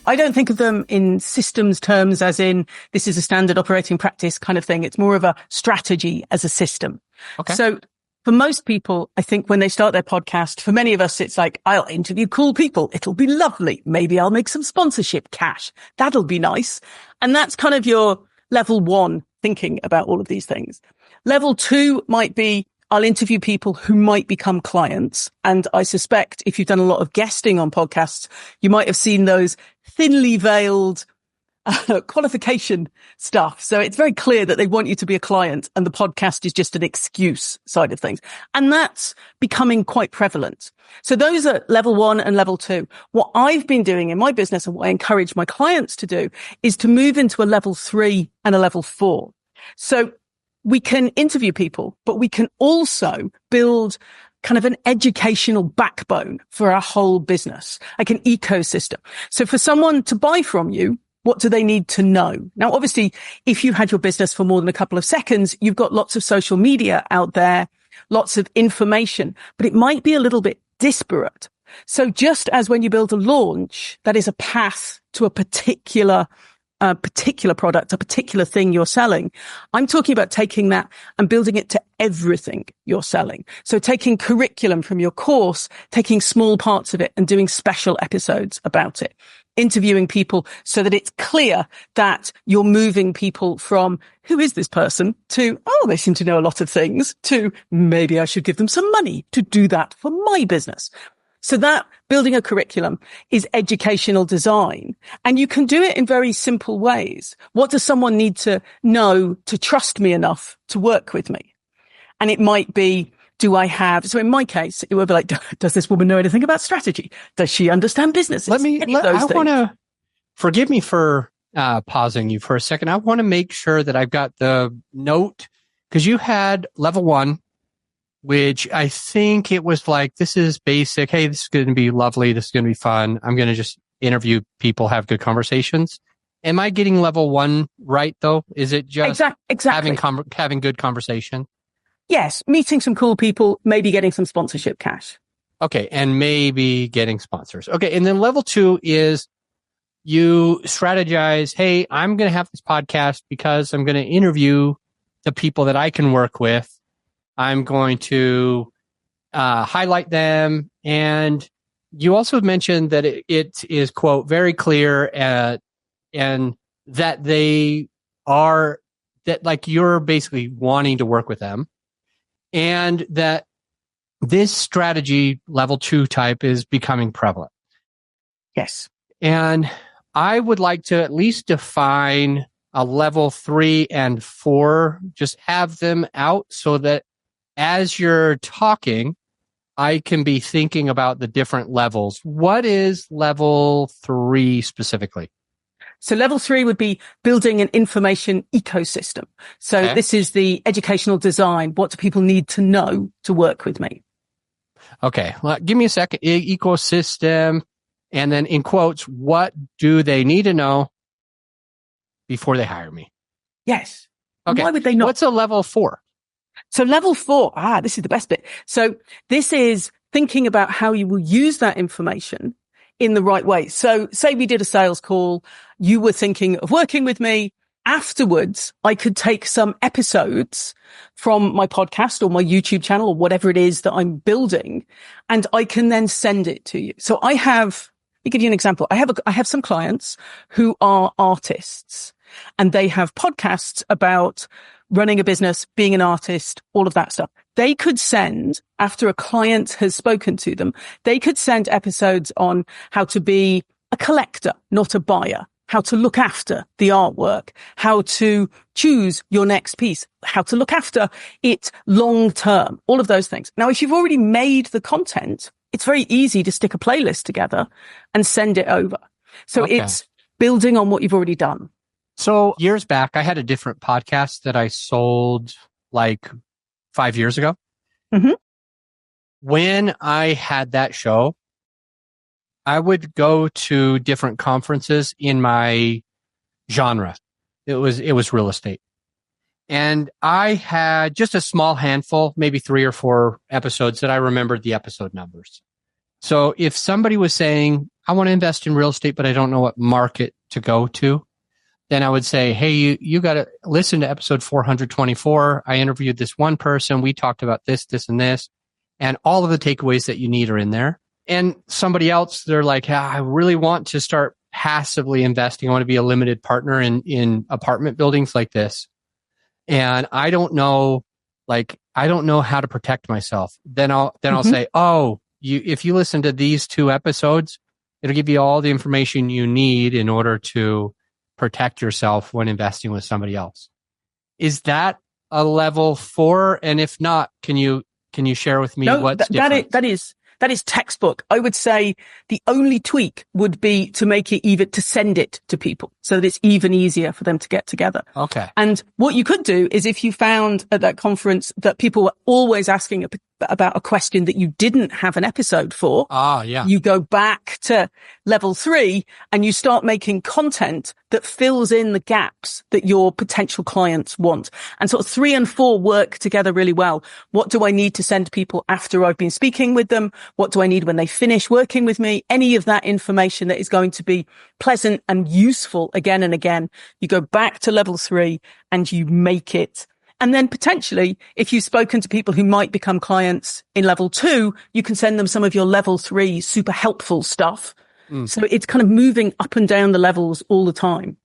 I don't think of them in systems terms as in this is a standard operating practice kind of thing. It's more of a strategy as a system. Okay. So for most people, I think when they start their podcast, for many of us, it's like, I'll interview cool people. It'll be lovely. Maybe I'll make some sponsorship cash. That'll be nice. And that's kind of your level one thinking about all of these things. Level two might be, I'll interview people who might become clients. And I suspect if you've done a lot of guesting on podcasts, you might have seen those thinly veiled qualification stuff. So it's very clear that they want you to be a client and the podcast is just an excuse side of things. And that's becoming quite prevalent. So those are level one and level two. What I've been doing in my business and what I encourage my clients to do is to move into a level three and a level four. So we can interview people, but we can also build kind of an educational backbone for our whole business, like an ecosystem. So for someone to buy from you, what do they need to know? Now, obviously, if you had your business for more than a couple of seconds, you've got lots of social media out there, lots of information, but it might be a little bit disparate. So just as when you build a launch, that is a path to a particular product, a particular thing you're selling. I'm talking about taking that and building it to everything you're selling. So taking curriculum from your course, taking small parts of it and doing special episodes about it, interviewing people so that it's clear that you're moving people from who is this person to, oh, they seem to know a lot of things to maybe I should give them some money to do that for my business. So that building a curriculum is educational design, and you can do it in very simple ways. What does someone need to know to trust me enough to work with me? And it might be, so in my case, it would be like, does this woman know anything about strategy? Does she understand businesses? Forgive me for pausing you for a second. I want to make sure that I've got the note, because you had level one, which I think it was like, this is basic. Hey, this is going to be lovely. This is going to be fun. I'm going to just interview people, have good conversations. Am I getting level one right though? Is it just exactly having good conversation? Yes. Meeting some cool people, maybe getting some sponsorship cash. Okay. And maybe getting sponsors. Okay. And then level two is you strategize. Hey, I'm going to have this podcast because I'm going to interview the people that I can work with. I'm going to highlight them. And you also mentioned that it is, quote, very clear and that like you're basically wanting to work with them, and that this strategy level two type is becoming prevalent. Yes. And I would like to at least define a level 3 and 4, just have them out so that as you're talking, I can be thinking about the different levels. What is level 3 specifically? So level 3 would be building an information ecosystem. So This is the educational design. What do people need to know to work with me? Okay. Well, give me a second. Ecosystem. And then in quotes, what do they need to know before they hire me? Yes. Okay. Why would they not? What's a level 4? So level 4, this is the best bit. So this is thinking about how you will use that information in the right way. So say we did a sales call, you were thinking of working with me. Afterwards, I could take some episodes from my podcast or my YouTube channel or whatever it is that I'm building, and I can then send it to you. So let me give you an example. I have some clients who are artists, and they have podcasts about running a business, being an artist, all of that stuff. They could send, after a client has spoken to them, they could send episodes on how to be a collector, not a buyer, how to look after the artwork, how to choose your next piece, how to look after it long term, all of those things. Now, if you've already made the content, it's very easy to stick a playlist together and send it over. So It's building on what you've already done. So years back, I had a different podcast that I sold like 5 years ago. Mm-hmm. When I had that show, I would go to different conferences in my genre. It was real estate. And I had just a small handful, maybe 3 or 4 episodes that I remembered the episode numbers. So if somebody was saying, I want to invest in real estate, but I don't know what market to go to, then I would say, hey, you got to listen to episode 424. I interviewed this one person. We talked about this, this, and this, and all of the takeaways that you need are in there. And somebody else, they're like, I really want to start passively investing. I want to be a limited partner in apartment buildings like this. And I don't know how to protect myself. Then I'll say, if you listen to these 2 episodes, it'll give you all the information you need in order to protect yourself when investing with somebody else. Is that a level 4? And if not, can you share with me what's different? That is textbook. I would say the only tweak would be to make it to send it to people so that it's even easier for them to get together. Okay. And what you could do is if you found at that conference that people were always asking about a question that you didn't have an episode for. You go back to level 3 and you start making content that fills in the gaps that your potential clients want. And sort of 3 and 4 work together really well. What do I need to send people after I've been speaking with them? What do I need when they finish working with me? Any of that information that is going to be pleasant and useful again and again. You go back to level 3 and you make it. And then potentially, if you've spoken to people who might become clients in level 2, you can send them some of your level 3 super helpful stuff. So it's kind of moving up and down the levels all the time.